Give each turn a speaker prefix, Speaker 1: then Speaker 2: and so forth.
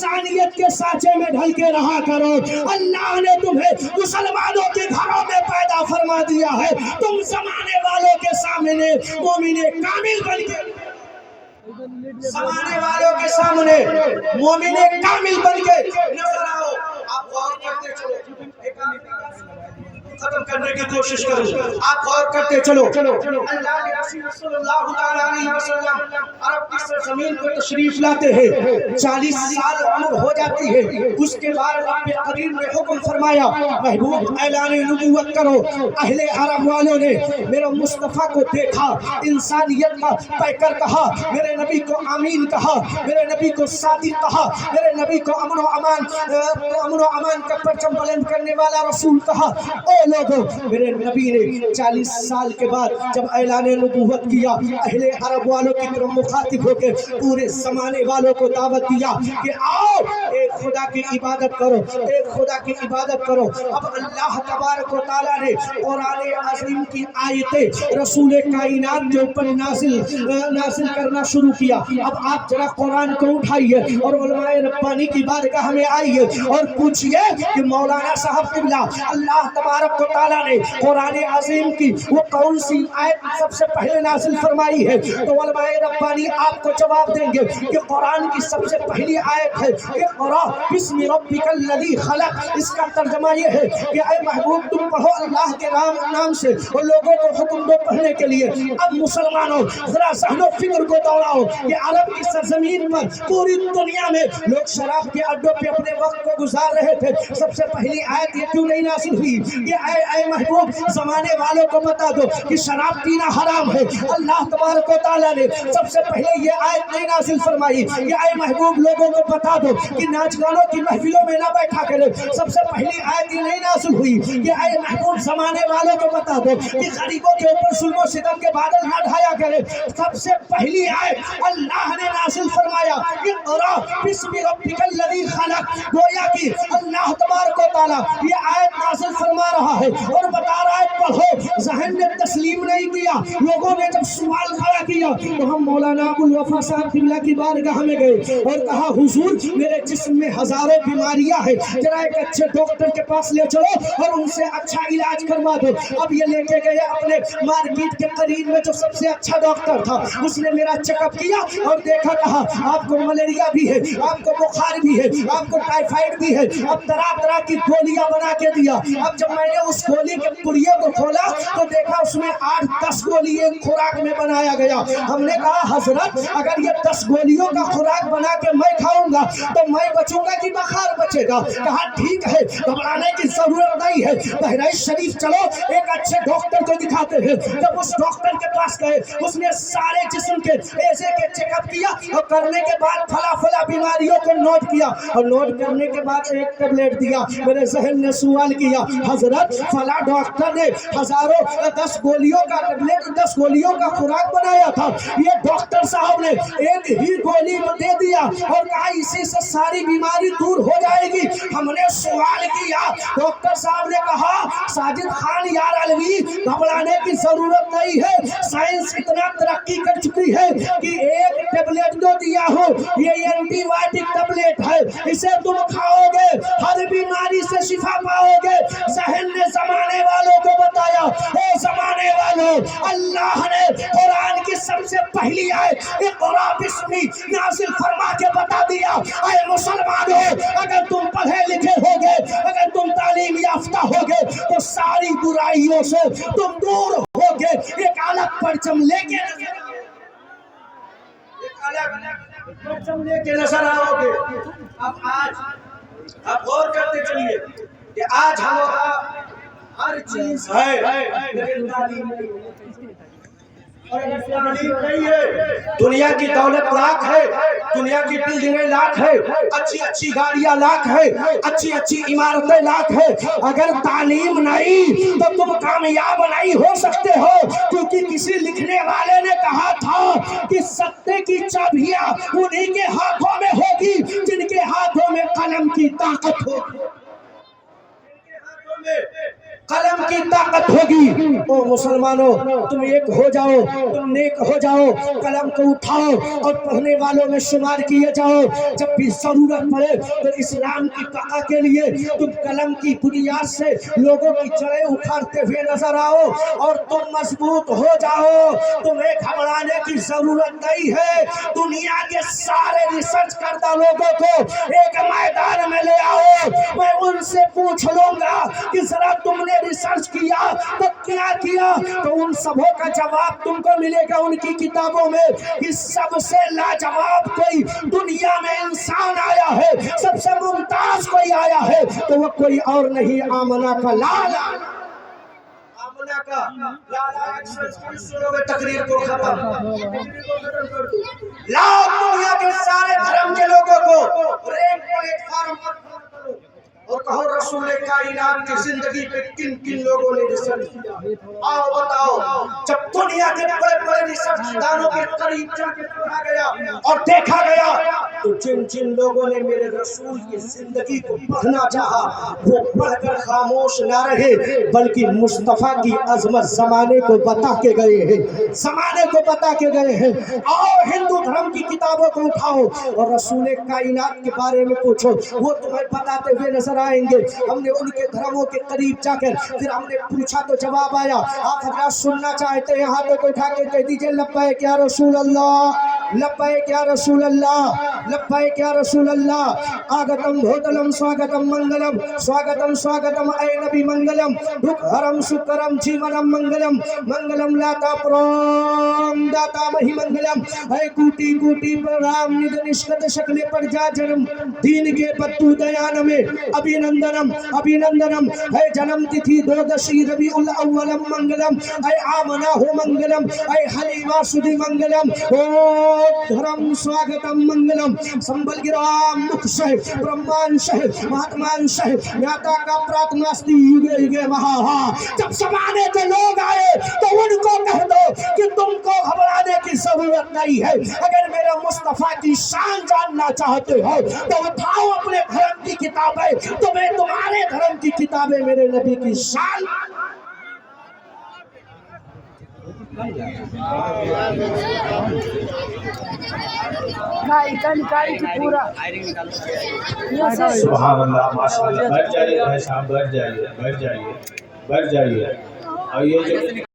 Speaker 1: انسانیت کے سانچے میں ڈھل کے رہا کرو. اللہ نے تمہیں مسلمانوں کے گھروں میں پیدا فرما دیا ہے. تم زمانے والوں کے سامنے مومن کامل بن کے زمانے والوں کے سامنے مومن کامل بن کے نظر آؤ. آپ غور کرتے چلو, ختم کرنے کی کوشش کرو. آپ غور کرتے چلو. اللہ کے رسول صلی اللہ علیہ وسلم عرب کی سرزمین کو تشریف لاتے ہیں. 40 سال عمر ہو جاتی ہے. اس کے بعد رب کریم نے حکم فرمایا, محبوب اعلان نبوت کرو. اہل عرب والوں نے میرے مصطفیٰ کو دیکھا, انسانیت کا پیکر کہا, میرے نبی کو آمین کہا, میرے نبی کو صادق کہا, میرے نبی کو امن و امان کا پرچم بلند کرنے والا رسول کہا. اے لوگوں, میرے نبی نے 40 سال کے بعد جب اعلان نبوت کیا, اہل عرب والوں کی طرف مخاطب ہو کے پورے زمانے والوں کو دعوت دیا کہ آؤ ایک خدا کی عبادت کرو, ایک خدا کی عبادت کرو. اب اللہ تبارک و تعالیٰ نے قرآن عظیم کی آیتیں رسول کائنات کے اوپر نازل کرنا شروع کیا. اب آپ ذرا قرآن کو اٹھائیے اور علماء ربانی کی بارگاہ میں آئیے اور پوچھئے کہ مولانا صاحب قبلہ, اللہ تبارک و تعالیٰ نے قرآن عظیم کی وہ کون سی آیت سب سے پہلے نازل فرمائی ہے؟ تو علماء ربانی آپ کو جواب دیں گے کہ قرآن کی سب سے پہلی آیت ہے اقرأ بسم ربک الذی خلق. اس کا ترجمہ یہ ہے کہ اے محبوب تم پڑھو اللہ کے نام سے, اور لوگوں کو حکم دو پڑھنے کے لیے. اب مسلمانوں ذرا ذہن و فکر کو دوڑاؤ کہ عرب کی سرزمین پر پوری دنیا میں لوگ شراب کے اڈوں پہ اپنے وقت کو گزار رہے تھے. سب سے پہلی آیت یہ کیوں نہیں نازل ہوئی کہ اے محبوب زمانے والوں کو بتا دو کہ شراب پینا حرام ہے؟ اللہ تبارک و تعالیٰ نے سب سے پہلے یہ آیت نہیں نازل فرمائی کہ اے محبوب لوگوں کو بتا دو کہ ناچ گانوں کی محفلوں میں نہ بیٹھا کرے. سب سے پہلی آیت یہ نہیں نازل ہوئی کہ اے محبوب زمانے والوں کو بتا دو کہ غریبوں کے اوپر ظلم و ستم کے بادل نہ ڈھایا کرے. سب سے پہلی آیت اللہ نے نازل فرمایا اقرأ بسم ربک الذی خلق. گویا کہ اللہ تبارک و تعالیٰ یہ آیت نازل فرما رہا ہے اور بتا رہا ہے پڑھو. ذہن نے تسلیم نہیں کیا. لوگوں نے جب سوال کھڑا کیا تو ہم مولانا ابوالوفا صاحب قبلہ کی بارگاہ میں گئے اور کہا حضور میرے جسم میں ہزاروں بیماریاں ہیں, ذرا ایک اچھے ڈاکٹر کے پاس لے چلو اور ان سے اچھا علاج کروا دو. اب یہ لے کے گئے اپنے مارکیٹ کے قریب میں جو سب سے اچھا ڈاکٹر تھا. اس نے میرا چیک اپ کیا اور دیکھا, کہا آپ کو ملیریا بھی ہے, آپ کو بخار بھی ہے, آپ کو ٹائیفائڈ بھی ہے. اب طرح طرح کی گولیاں بنا کے دیا. اب جب میں نے اس گولی کے پڑیے کو کھولا تو دیکھا اس میں 8-10 گولی ایک خوراک میں بنایا گیا. ہم نے کہا حضرت اگر یہ 10 گولیوں کا خوراک بنا کے میں کھاؤں گا تو میں بچوں گا کہ بخار بچے گا؟ کہا ٹھیک ہے, گھبرانے کی ضرورت نہیں ہے, بہرائچ شریف چلو ایک اچھے ڈاکٹر کو دکھاتے ہیں. جب اس ڈاکٹر کے پاس گئے اس نے سارے جسم کے ایسے کے چیک اپ کیا اور کرنے کے بعد فلا بیماریوں کو نوٹ کیا اور نوٹ کرنے کے بعد ایک ٹیبلٹ دیا. میرے ذہن نے سوال کیا حضرت فلا ڈاکٹر نے ہزاروں 10 گولیوں کا ٹیبلٹ 10 گولیوں کا خوراک بنایا تھا, یہ ڈاکٹر صاحب نے ایک ہی گولی دے دیا اور کہا اسی سے ساری بیماری دور ہو جائے گی. ہم نے سوال کیا, ڈاکٹر صاحب نے کہا ساجد خان یار علوی گھبرانے کی ضرورت نہیں ہے, سائنس اتنا ترقی کر چکی ہے کہ ایک ٹیبلٹ جو دیا ہو یہ اینٹی بائیوٹک ٹیبلٹ ہے, اسے تم کھاؤ گے ہر بیماری سے شفا پاؤ گے. ذہن نے زمانے والوں کو بتایا, اے زمانے والوں اللہ نے قرآن کی سب سے پہلی آیت اقرأ بسمی نازل فرما کے بتا دیا. اے مسلمانوں اگر تم پڑھے لکھے ہوگے, اگر تم تعلیم یافتہ ہوگے تو ساری برائیوں سے تم دور ہوگے. ایک الگ پرچم لے کے نظر آؤ گے. اب غور کرتے چلیے کہ آج ہمارا ہر چیز ہے لیکن تعلیم نہیں ہے. دنیا کی دولت لاکھ ہے, دنیا کی بلڈنگیں لاکھ ہے, اچھی اچھی گاڑیاں لاکھ ہے, اچھی اچھی عمارتیں لاکھ ہے. اگر تعلیم نہیں تو تم کامیاب نہیں ہو سکتے ہو, کیونکہ کسی لکھنے والے نے کہا تھا کہ ستے کی چابیاں انہیں کے ہاتھوں میں ہوگی جن کے ہاتھوں میں قلم کی طاقت ہوگی. قلم کی طاقت ہوگی. او مسلمانوں تم ایک ہو جاؤ, تم نیک ہو جاؤ, قلم کو اٹھاؤ اور پڑھنے والوں میں شمار کیے جاؤ. جب بھی ضرورت پڑے تو اسلام کی بقا کے لیے تم قلم کی بنیاد سے لوگوں کی جڑیں اکھاڑتے ہوئے نظر آؤ اور تم مضبوط ہو جاؤ. تمہیں گھبرانے کی ضرورت نہیں ہے. دنیا کے سارے ریسرچ کردہ لوگوں کو ایک میدان میں لے آؤ, میں ان سے پوچھ لوں گا کہ ذرا تم نے ریسرچ کیا تو کیا کیا, تو ان سبوں کا جواب تم کو ملے گا ان کی کتابوں میں کہ سب سے لاجواب کوئی دنیا میں انسان آیا ہے, سب سے ممتاز کوئی آیا ہے, تو وہ کوئی اور نہیں آمنہ کا لالا. آمنہ کا لالا تقریر کو ختم. لاؤ دنیا کے سارے دھرم کے لوگوں کو ایک پلیٹ فارم پر کرو اور کہو رسول کائنات کی زندگی پہ کن کن لوگوں نے ریسرچ کیا. آؤ بتاؤ. جب دنیا کے بڑے بڑے ریسرچ دانوں کے قریب جا کے پڑھا گیا اور دیکھا گیا تو جن جن لوگوں نے میرے رسول کی زندگی کو پڑھنا چاہا وہ پڑھ کر خاموش نہ رہے بلکہ مصطفیٰ کی عظمت زمانے کو بتا کے گئے ہیں, زمانے کو بتا کے گئے ہیں. آؤ ہندو دھرم کی کتابوں کو اٹھاؤ اور رسول کائنات کے بارے میں پوچھو, وہ تمہیں بتاتے ہوئے نظر آئیں گے. ہم نے ان کے دھرموں کے قریب جا کر پھر ہم نے پوچھا تو جواب آیا. آپ حضرات سننا چاہتے ہیں ہاتھوں کو اٹھا کے کہہ دیجئے لبیک یا رسول اللہ, لبیک یا رسول اللہ, لبیک یا رسول اللہ. آگتم بھوتلم سواگتم منگلم, سواگتم سواگتم اے نبی منگلم, دکھرم سکرم جیونم منگلم, منگلم لاتا پرام داتا مہی منگلم. اے کوٹی کوٹی پرام ند نشکت شکل پر جا جنم دین کے پتو دیان میں ابھینندنم ابھینندنم. اے جنم تتھی دودشی ربیع الاولم منگلم, اے آمنہ ہو منگلم, اے حلیمہ سدھی منگلم. او دھرم سواگتم منگلم. سنبل گرام مکھ شہ برہمان شہ مہاتمان شہ نیاتا کا پراتناستی یوگے یوگے مہا. جب زمانے کے لوگ آئے تو ان کو کہہ دو کہ تم کو گھبرانے کی ضرورت نہیں ہے. اگر میرے مصطفیٰ کی شان جاننا چاہتے ہو تو اٹھاؤ اپنے دھرم کی کتابیں, تمہیں تمہارے دھرم کی کتابیں میرے نبی کی شان.
Speaker 2: سبحان اللہ, ماشاء اللہ. بیٹھ جائیے بھائی صاحب, بیٹھ جائیے, بیٹھ جائیے, بیٹھ جائیے. اور یہ جو